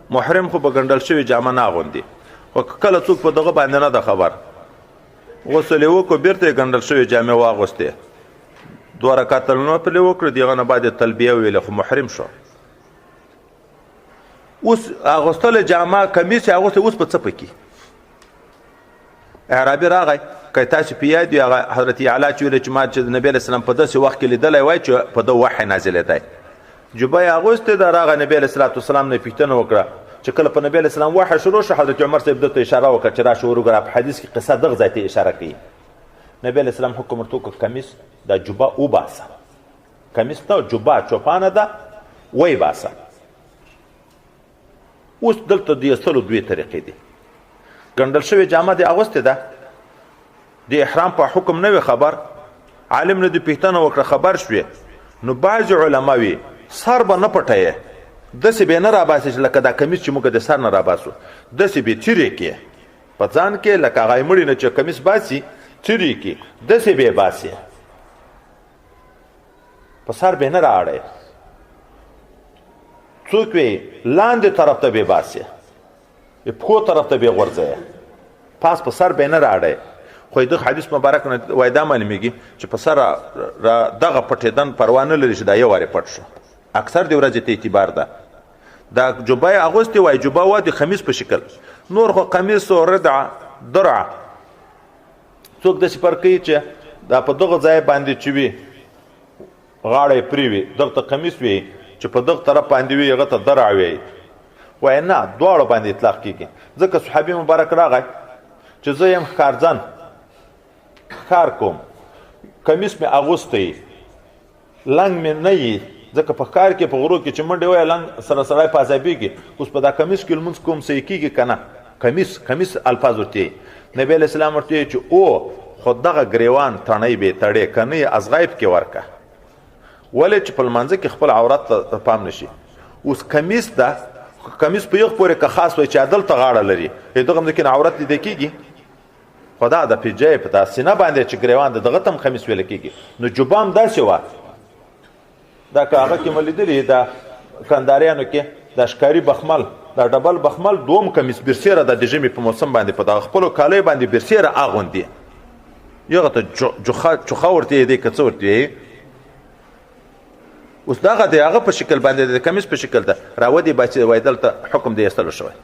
محرم خو به ګنډل شوي جامه نه اغوندي، خو کله څوک په دغه باندې نه ده خبر، غسل یې وکړو بېرته یې ګنډل شوې جامې واغوستې، 2 رکعته نفل یې وکړه، د هغه نه بعد یې تلبیه وویله، خو محرم شو. اوس اغوستله جامه کمیس یې اغوستی، اوس په څه پکې اعرابي راغی. که تاسو په یاد وي هغه حضرت اعلی چې ویل چې ما چې نبي علیه السلام په داسې وخت کې لیدلی وای چې په ده وحی نازلېدی، جبه یې اغوستې ده، راغی نبي علیه السلام نه پوښتنه وکړه چې کله په نبي علیه السلام وحی شروع شو، حضرت عمر صاحب ده ته اشاره وکړه چې راشه ور وګوره، په حدیث کې قصه دغه ځای ته اشاره کوي. نبي علیه السلام حکم ورته وکړ کمیس دا جبه وباسه، کمیس ته جبه چوپانه ده وی باسه. اوس دلته د ایستلو 2 طریقې دي. ګنډل شوې جامه دې اغوستې ده، د احرام په حکم نه وي خبر، عالم نه دې پوښتنه وکړه خبر شوې، نو بعضې علما وي سر به نه پټوې، داسې به یې نه راباسې چې لکه دا کمیس چې موږ د سر نه راباسو، داسې به یې څیرې کړې په ځان کې، لکه هغه مړي نه چې کمیس باسي څیرې کړي، داسې به یې باسې، په سر به یې نه رااړی. څوک وي لاندې طرف ته به یې باسې، پښو طرف ته به یې غورځوې، پاس په سر به یې نه رااړی. خو دغه حدیث مبارک نه وایي دا معلومیږي چې په سر دغه پټېدن پروا نه لري چې دا یو وارې پټ شو، اکثر د ورځې ته اعتبار ده. دا جبه یې اغوستې وایي جبه وه د خمیس په شکل، نور خو قمیص و ردع درع څوک داسې فرق کوي چې دا په دغه ځای باندې چې وي غاړه یې پرې وي، دغه ته قمیص وي، چې په دغه طرف باندې وي هغه ته درع وي، وایي نه دواړو باندې اطلاق کېږي. ځکه صحابي مبارک راغی چې زه یم ښکارځن ښکار کوم، کمیس مې اغوستی لنګ مې نه یي، ځکه په ښکار کې په غرو کې چې منډې وایي لنګ سره سړی په عذابېږي، اوس په دا کمیس کې لمونځ کوم صحیح کېږي که نه؟ کمیس الفاظ ورته یي. نبي علیه السلام ورته وایي چې او خو دغه ګریوان تڼۍ به یې تړې که نه یې ازغایب کې ورکه، ولې چې په لمانځه کې خپل عورت ته پام نشي. اوس کمیس ده، کمیس په یغ پورې که خاص وایي چې دلته غاړه لري، دغه ممکن عورت لیده کېږي، خو دا د پیجۍ په دا سینه باندې چې ګریوان ده دغه ته هم خمیس ویله کېږي. نو جبه هم داسې وه، دا که هغه کې مې لیدلي دا کنداریانو کې دا ښکاري بخمل، دا ډبل بخمل دوم کمیس برسیره ده، د ژمي په موسم باندې په دغه خپلو کالیو باندې برسیره اغوندي، یغه ته چوخه ورته یې دی که څه ورته یې. اوس دغه د هغه په شکل باندې د کمیس په شکل ده راودې باسي، وایي دلته حکم د ایستلو شوی.